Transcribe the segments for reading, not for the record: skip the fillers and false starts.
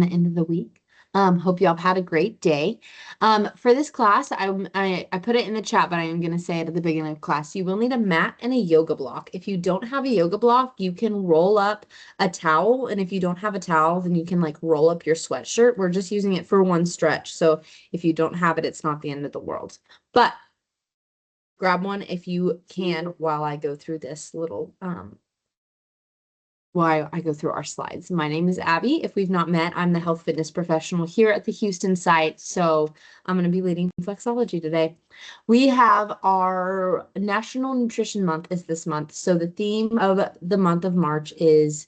the end of the week. Hope y'all have had a great day. For this class, I put it in the chat, but I am going to say it at the beginning of class. You will need a mat and a yoga block. If you don't have a yoga block, you can roll up a towel. And if you don't have a towel, then you can like roll up your sweatshirt. We're just using it for one stretch. So if you don't have it, it's not the end of the world. But grab one if you can while I go through this little while I go through our slides. My name is Abby. If we've not met, I'm the health fitness professional here at the Houston site. So I'm going to be leading Flexology today. We have our National Nutrition Month is this month. So the theme of the month of March is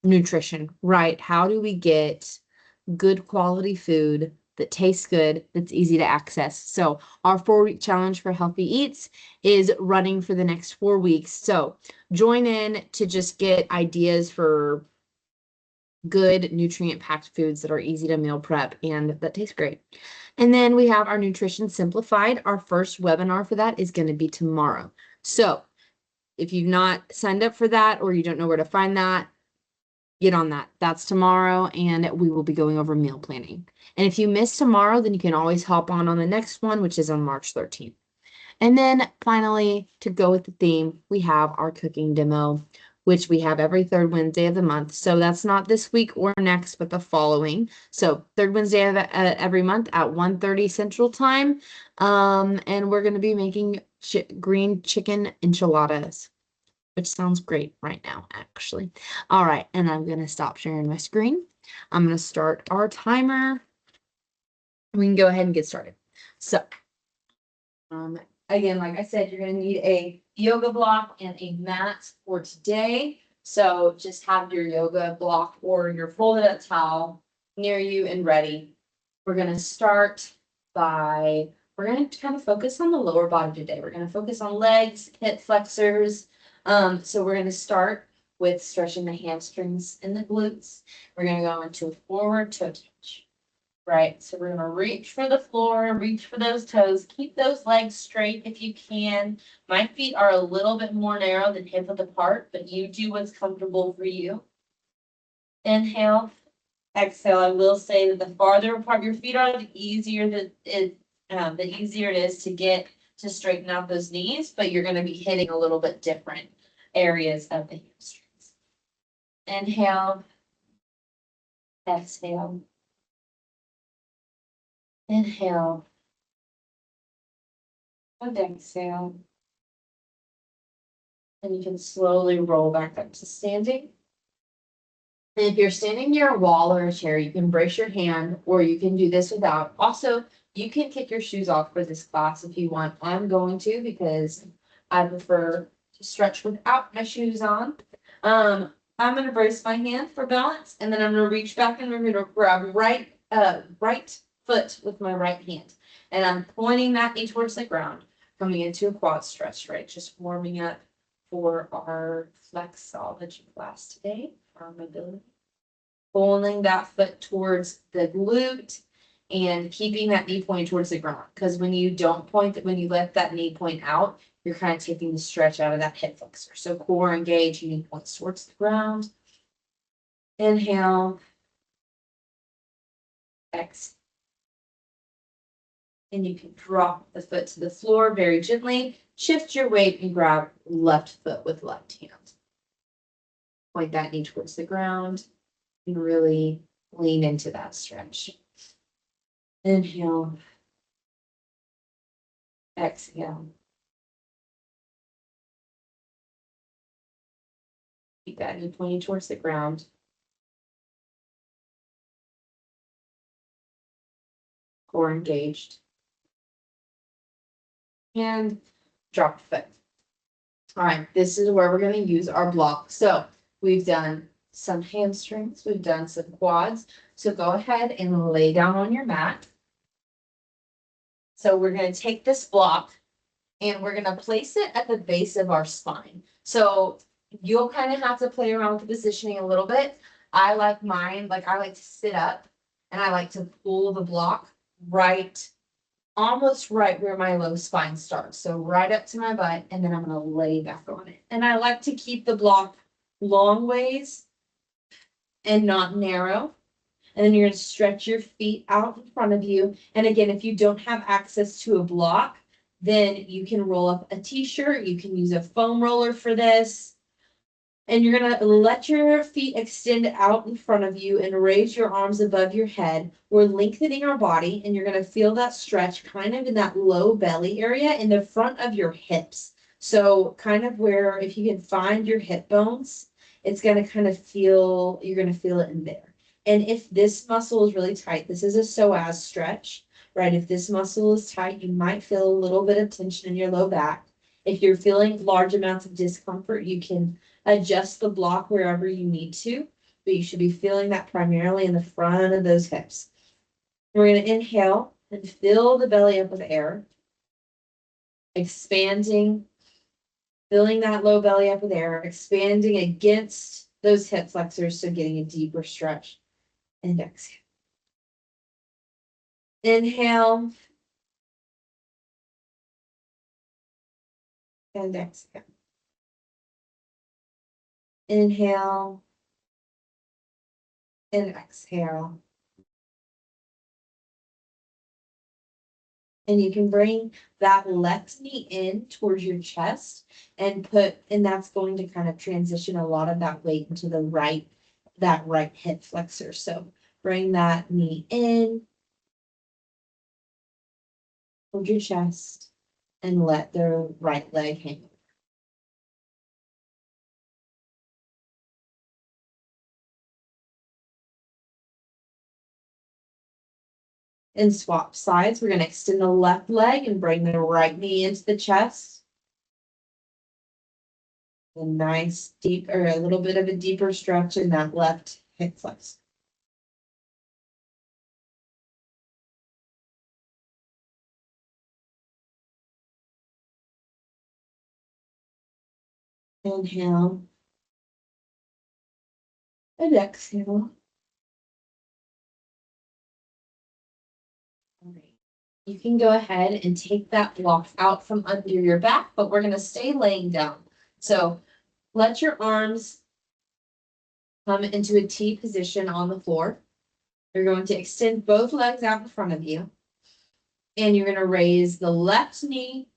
nutrition, right? How do we get good quality food that tastes good, that's easy to access? So our 4-week challenge for Healthy Eats is running for the next 4 weeks. So join in to just get ideas for good nutrient-packed foods that are easy to meal prep and that taste great. And then we have our Nutrition Simplified. Our first webinar for that is going to be tomorrow. So if you've not signed up for that or you don't know where to find that, get on that. That's tomorrow, and we will be going over meal planning. And if you miss tomorrow, then you can always hop on the next one, which is on March 13th. And then finally, to go with the theme, we have our cooking demo, which we have every third Wednesday of the month. So that's not this week or next, but the following. So third Wednesday of every month at 1:30 Central Time. And we're going to be making green chicken enchiladas, which sounds great right now, actually. All right, and I'm going to stop sharing my screen. I'm going to start our timer. We can go ahead and get started. So, again, like I said, you're going to need a yoga block and a mat for today. So just have your yoga block or your folded up towel near you and ready. We're going to start by, we're going to kind of focus on the lower body today. We're going to focus on legs, hip flexors. So we're going to start with stretching the hamstrings and the glutes. We're going to go into a forward toe touch. Right, so we're going to reach for the floor, reach for those toes, keep those legs straight if you can. My feet are a little bit more narrow than hip width apart, but you do what's comfortable for you. Inhale, exhale. I will say that the farther apart your feet are, the easier it is to get to straighten out those knees, but you're going to be hitting a little bit different areas of the hamstrings. Inhale, exhale. Inhale, and exhale. And you can slowly roll back up to standing. And if you're standing near a wall or a chair, you can brace your hand, or you can do this without. Also, you can kick your shoes off for this class if you want. I'm going to, because I prefer to stretch without my shoes on. I'm going to brace my hand for balance, and then I'm going to reach back and we're going to grab right foot with my right hand. And I'm pointing that knee towards the ground, coming into a quad stretch, right? Just warming up for our Flexology class today, for mobility. Pulling that foot towards the glute and keeping that knee point towards the ground. Because when you don't point, when you let that knee point out, you're kind of taking the stretch out of that hip flexor. So core engaged, knee points towards the ground. Inhale. Exhale. And you can drop the foot to the floor very gently. Shift your weight and grab left foot with left hand. Point that knee towards the ground and really lean into that stretch. Inhale. Exhale. Keep that knee pointing towards the ground. Core engaged. And drop the foot. All right, this is where we're going to use our block. So we've done some hamstrings, we've done some quads. So go ahead and lay down on your mat. So we're going to take this block and we're going to place it at the base of our spine. So you'll kind of have to play around with the positioning a little bit. I like mine, I like to sit up and I like to pull the block almost right where my low spine starts. So right up to my butt, and then I'm going to lay back on it. And I like to keep the block long ways and not narrow. And then you're going to stretch your feet out in front of you. And again, if you don't have access to a block, then you can roll up a t-shirt. You can use a foam roller for this. And you're going to let your feet extend out in front of you and raise your arms above your head. We're lengthening our body, and you're going to feel that stretch kind of in that low belly area in the front of your hips. So kind of where, if you can find your hip bones, it's going to kind of feel, you're going to feel it in there. And if this muscle is really tight, this is a psoas stretch, right? If this muscle is tight, you might feel a little bit of tension in your low back. If you're feeling large amounts of discomfort, you can adjust the block wherever you need to, but you should be feeling that primarily in the front of those hips. We're going to inhale and fill the belly up with air, expanding, filling that low belly up with air, expanding against those hip flexors, so getting a deeper stretch. And exhale. Inhale and exhale. Inhale and exhale. And you can bring that left knee in towards your chest and that's going to kind of transition a lot of that weight into that right hip flexor. So bring that knee in, hold your chest, and let the right leg hang. And swap sides. We're going to extend the left leg and bring the right knee into the chest. A nice deep, or a little bit of a deeper stretch in that left hip flexor. Inhale and exhale. All right. You can go ahead and take that block out from under your back, but we're going to stay laying down. So let your arms come into a T position on the floor. You're going to extend both legs out in front of you. And you're going to raise the left knee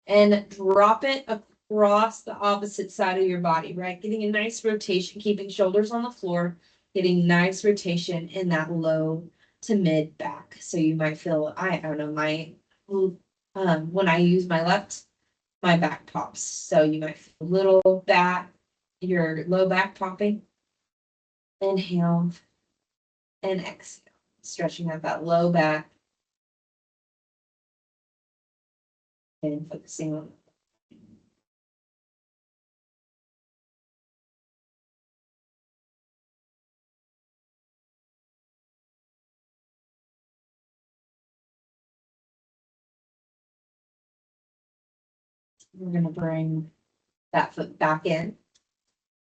and drop it across the opposite side of your body, right? Getting a nice rotation, keeping shoulders on the floor, getting nice rotation in that low to mid back. So you might feel, I don't know, when I use my left, my back pops. So you might feel a little back, your low back popping. Inhale and exhale, stretching out that low back and focusing on. We're going to bring that foot back in,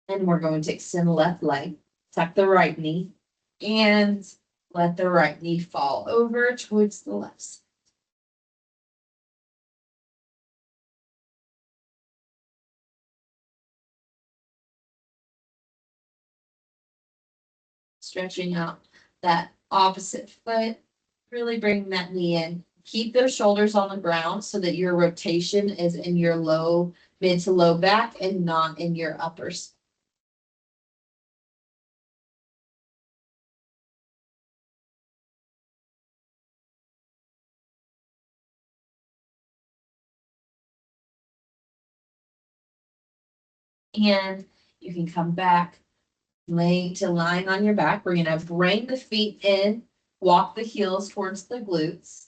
and we're going to extend the left leg, tuck the right knee, and let the right knee fall over towards the left side. Stretching out that opposite foot, really bringing that knee in. Keep those shoulders on the ground so that your rotation is in your mid to low back and not in your uppers. And you can come back, lying on your back. We're going to bring the feet in, walk the heels towards the glutes,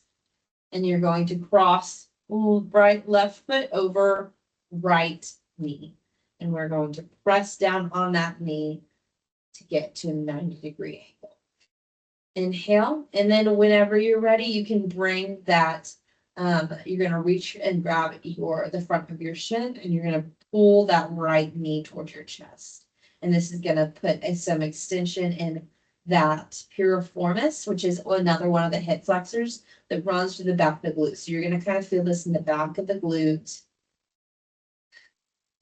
and you're going to cross right left foot over right knee. And we're going to press down on that knee to get to a 90-degree angle. Inhale, and then whenever you're ready, you can bring that. You're going to reach and grab the front of your shin, and you're going to pull that right knee towards your chest. And this is going to put some extension in that piriformis, which is another one of the hip flexors that runs through the back of the glute. So you're going to kind of feel this in the back of the glute,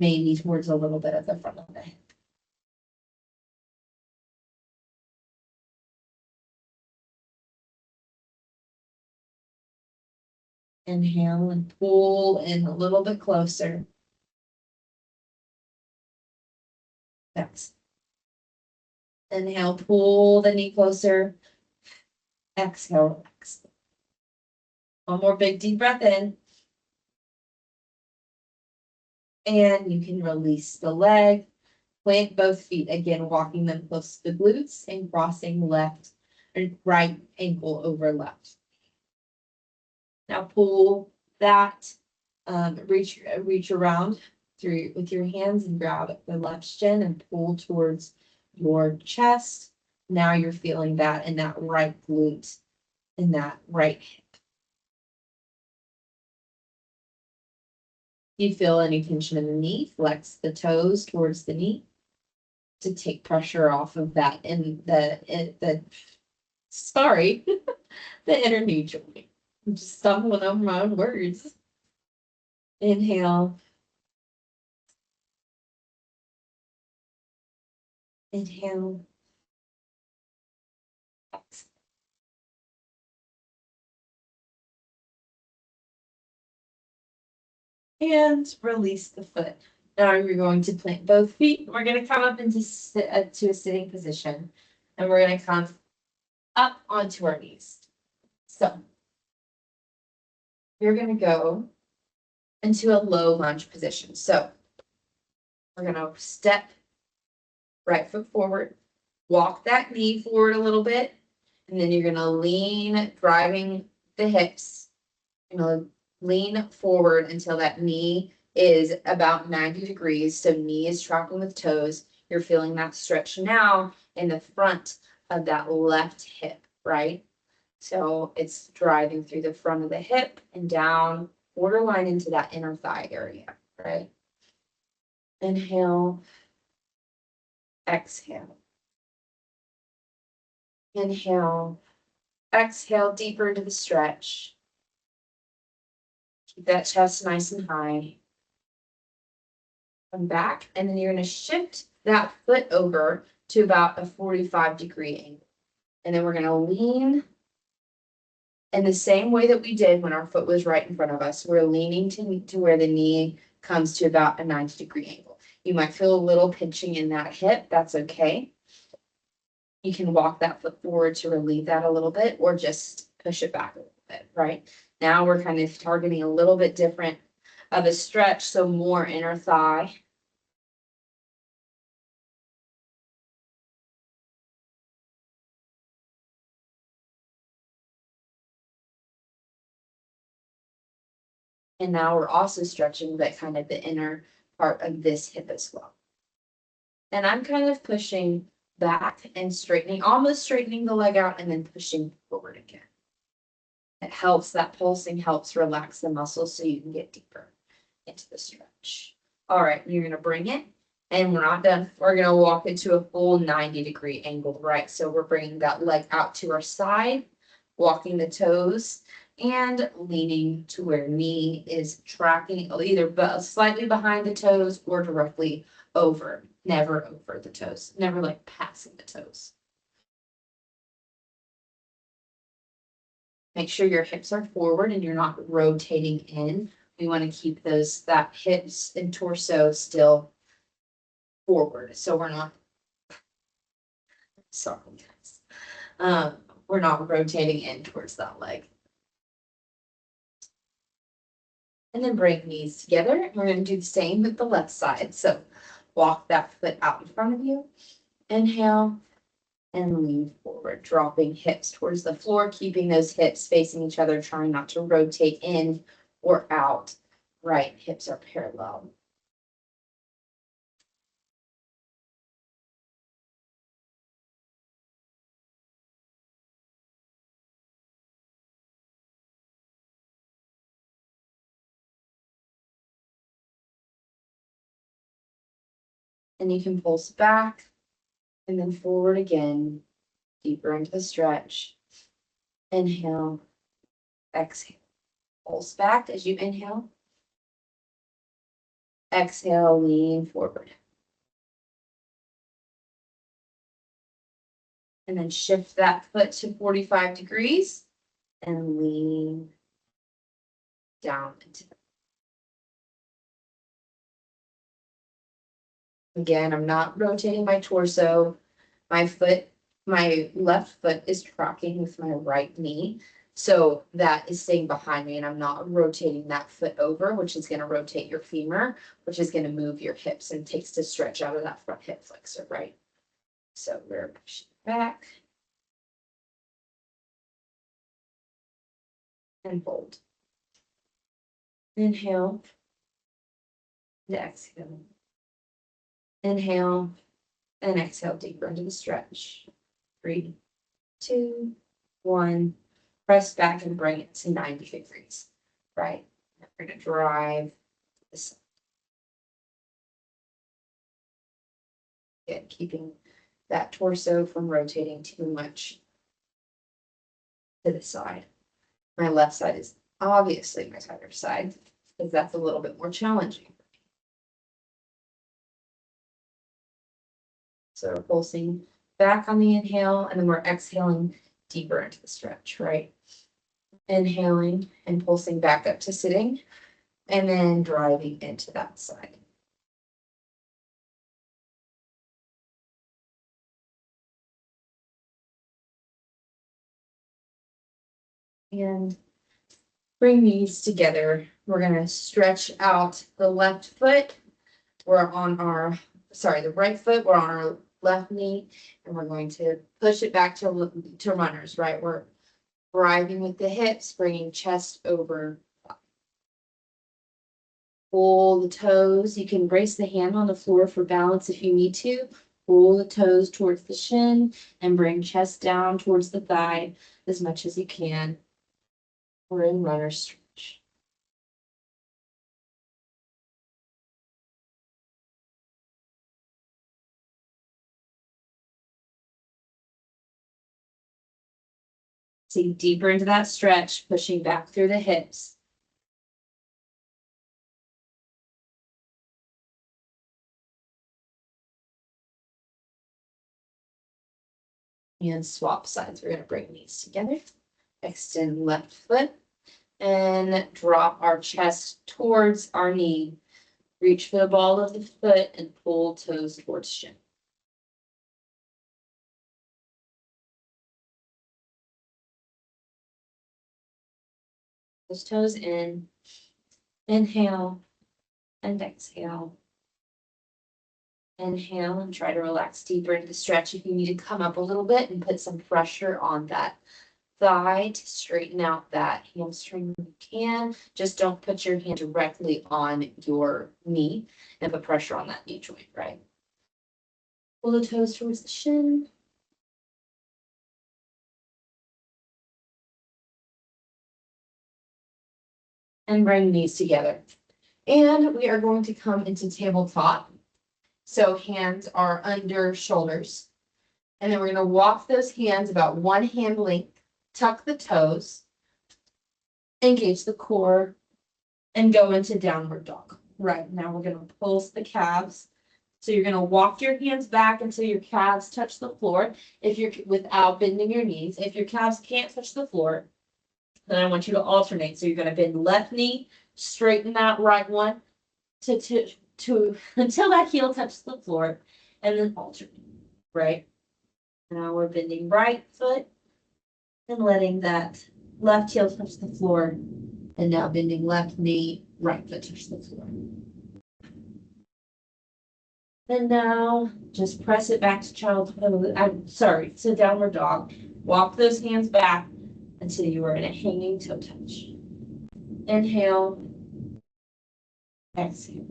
maybe towards a little bit of the front of the hip. Inhale and pull in a little bit closer. Exhale. Inhale, pull the knee closer. Exhale, relax. One more big deep breath in. And you can release the leg. Plant both feet again, walking them close to the glutes and crossing left and right ankle over left. Now pull that, reach around through with your hands and grab the left shin and pull towards your chest. Now you're feeling that in that right glute, in that right hip. You feel any tension in the knee, flex the toes towards the knee to take pressure off of that sorry, the inner knee joint. I'm just stumbling over my own words. Inhale. Inhale. Exhale. And release the foot. Now you're going to plant both feet. We're going to come up into to a sitting position. And we're going to come up onto our knees. So you're going to go into a low lunge position. So we're going to step right foot forward, walk that knee forward a little bit, and then you're going to lean, driving the hips. You're going to lean forward until that knee is about 90 degrees. So knee is tracking with toes. You're feeling that stretch now in the front of that left hip, right? So it's driving through the front of the hip and down, borderline into that inner thigh area, right? Inhale, exhale. Inhale, exhale deeper into the stretch. Keep that chest nice and high. Come back, and then you're going to shift that foot over to about a 45-degree angle. And then we're going to lean in the same way that we did when our foot was right in front of us. We're leaning to where the knee comes to about a 90-degree angle. You might feel a little pinching in that hip. That's okay. You can walk that foot forward to relieve that a little bit, or just push it back a little bit, right? Now we're kind of targeting a little bit different of a stretch, so more inner thigh. And now we're also stretching that kind of the inner part of this hip as well. And I'm kind of pushing back and straightening, almost straightening the leg out and then pushing forward again. It helps, that pulsing helps relax the muscles so you can get deeper into the stretch. All right, you're gonna bring it, and we're not done. We're gonna walk into a full 90-degree angle, right? So we're bringing that leg out to our side, walking the toes, and leaning to where knee is tracking either slightly behind the toes or directly over, never over the toes, never like passing the toes. Make sure your hips are forward and you're not rotating in. We want to keep that hips and torso still forward. So we're not, sorry guys, we're not rotating in towards that leg. And then bring knees together. We're going to do the same with the left side. So walk that foot out in front of you. Inhale and lean forward, dropping hips towards the floor, keeping those hips facing each other, trying not to rotate in or out. Right, hips are parallel. And you can pulse back and then forward again, deeper into the stretch. Inhale, exhale. Pulse back as you inhale. Exhale, lean forward. And then shift that foot to 45 degrees and lean down into that. Again, I'm not rotating my torso. My left foot is tracking with my right knee. So that is staying behind me and I'm not rotating that foot over, which is going to rotate your femur, which is going to move your hips and takes the stretch out of that front hip flexor, right? So we're pushing back and hold. Inhale and exhale. Inhale and exhale deeper into the stretch. 3, 2, 1. Press back and bring it to 90 degrees. Right. We're going to drive this. Again, keeping that torso from rotating too much to the side. My left side is obviously my tighter side because that's a little bit more challenging. So we're pulsing back on the inhale and then we're exhaling deeper into the stretch, right? Inhaling and pulsing back up to sitting and then driving into that side. And bring these together. We're going to stretch out the left foot. We're on our, the right foot. We're on our left knee and we're going to push it back to runners, right? We're driving with the hips, bringing chest over. Pull the toes. You can brace the hand on the floor for balance if you need to. Pull the toes towards the shin and bring chest down towards the thigh as much as you can. We're in runner stretch. Sink deeper into that stretch, pushing back through the hips. And swap sides. We're going to bring these together. Extend left foot and drop our chest towards our knee. Reach for the ball of the foot and pull toes towards shin. Those toes in. Inhale and exhale. Inhale and try to relax deeper into the stretch. If you need to come up a little bit and put some pressure on that thigh to straighten out that hamstring when you can. Just don't put your hand directly on your knee and put pressure on that knee joint, right? Pull the toes towards the shin. And bring knees together. And we are going to come into tabletop. So hands are under shoulders. And then we're going to walk those hands about 1 hand length, tuck the toes, engage the core, and go into downward dog. Right, now we're going to pulse the calves. So you're going to walk your hands back until your calves touch the floor if you're without bending your knees. If your calves can't touch the floor, then I want you to alternate. So you're going to bend left knee, straighten that right one to until that heel touches the floor, and then alternate, right? Now we're bending right foot and letting that left heel touch the floor, and now bending left knee, right foot touch the floor. And now just press it back to to downward dog. Walk those hands back until you are in a hanging toe touch. Inhale, exhale.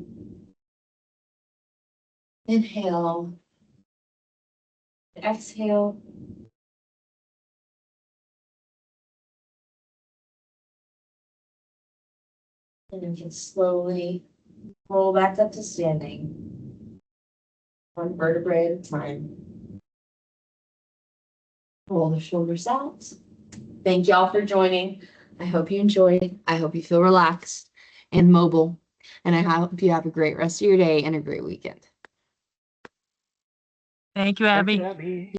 Inhale, exhale. And then just slowly roll back up to standing. 1 vertebrae at a time. Roll the shoulders out. Thank y'all for joining. I hope you enjoyed. I hope you feel relaxed and mobile. And I hope you have a great rest of your day and a great weekend. Thank you, Abby.